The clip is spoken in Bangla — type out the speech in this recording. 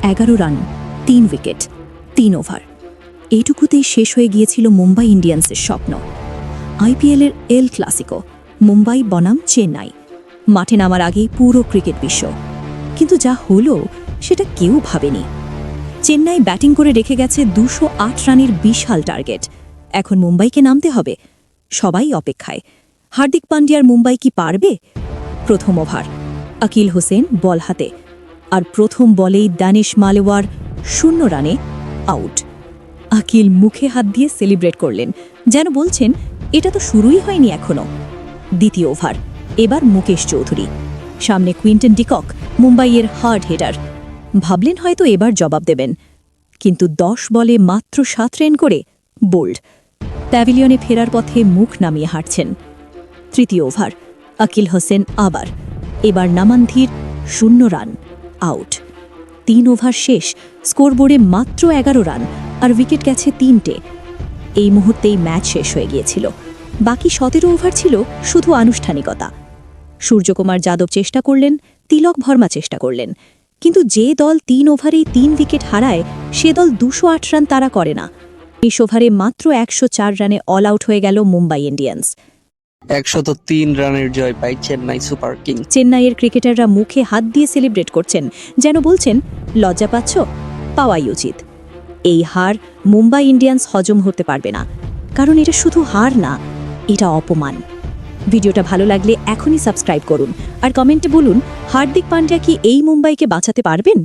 11 রান 3 উইকেট 3 ওভার। এইটুকুতেই শেষ হয়ে গিয়েছিল মুম্বাই ইন্ডিয়ান্সের স্বপ্ন। আইপিএলের এল ক্লাসিকো, মুম্বাই বনাম চেন্নাই। মাঠে নামার আগেই পুরো ক্রিকেট বিশ্ব, কিন্তু যা হলো সেটা কেউ ভাবেনি। চেন্নাই ব্যাটিং করে রেখে গেছে 208 রানের বিশাল টার্গেট। এখন মুম্বাইকে নামতে হবে। সবাই অপেক্ষায়। হার্দিক পান্ডিয়ার মুম্বাই কি পারবে? প্রথম ওভার, আকিল হোসেন বল হাতে, আর প্রথম বলেই দানিশ মালেওয়ার 0 রানে আউট। আকিল মুখে হাত দিয়ে সেলিব্রেট করলেন, যেন বলছেন এটা তো শুরুই হয়নি এখনো। দ্বিতীয় ওভার, এবার মুকেশ চৌধুরী, সামনে কুইন্টন ডিকক, মুম্বাইয়ের হার্ড হিটার। ভাবলেন হয়তো এবার জবাব দেবেন, কিন্তু 10 বলে মাত্র 7 রান করে বোল্ড। প্যাভিলিয়নে ফেরার পথে মুখ নামিয়ে হাঁটছেন। তৃতীয় ওভার, আকিল হোসেন আবার, এবার নামান্ধির 0 রান আউট। 3 ওভার শেষ, স্কোরবোর্ডে মাত্র 11 রান আর উইকেট গেছে 3টে। এই মুহূর্তেই ম্যাচ শেষ হয়ে গিয়েছিল। বাকি 17 ওভার ছিল শুধু আনুষ্ঠানিকতা। সূর্যকুমার যাদব চেষ্টা করলেন, তিলক ভর্মা চেষ্টা করলেন, কিন্তু যে দল 3 ওভারেই 3 উইকেট হারায় সে দল 208 রান তারা করে না। 20 ওভারে মাত্র 104 রানে অল আউট হয়ে গেল মুম্বাই ইন্ডিয়ান্স। 103 রানের জয় পায় চেন্নাই সুপার কিংস। চেন্নাইয়ের ক্রিকেটাররা মুখে হাত দিয়ে সেলিব্রেট করছেন, যেন বলছেন লজ্জা পাচ্ছ, পাওয়াই উচিত। এই হার মুম্বাই ইন্ডিয়ান্স হজম হতে পারবে না, কারণ এটা শুধু হার না, এটা অপমান। ভিডিওটা ভালো লাগলে এখনই সাবস্ক্রাইব করুন আর কমেন্টে বলুন, হার্দিক পান্ডিয়া কি এই মুম্বাইকে বাঁচাতে পারবেন?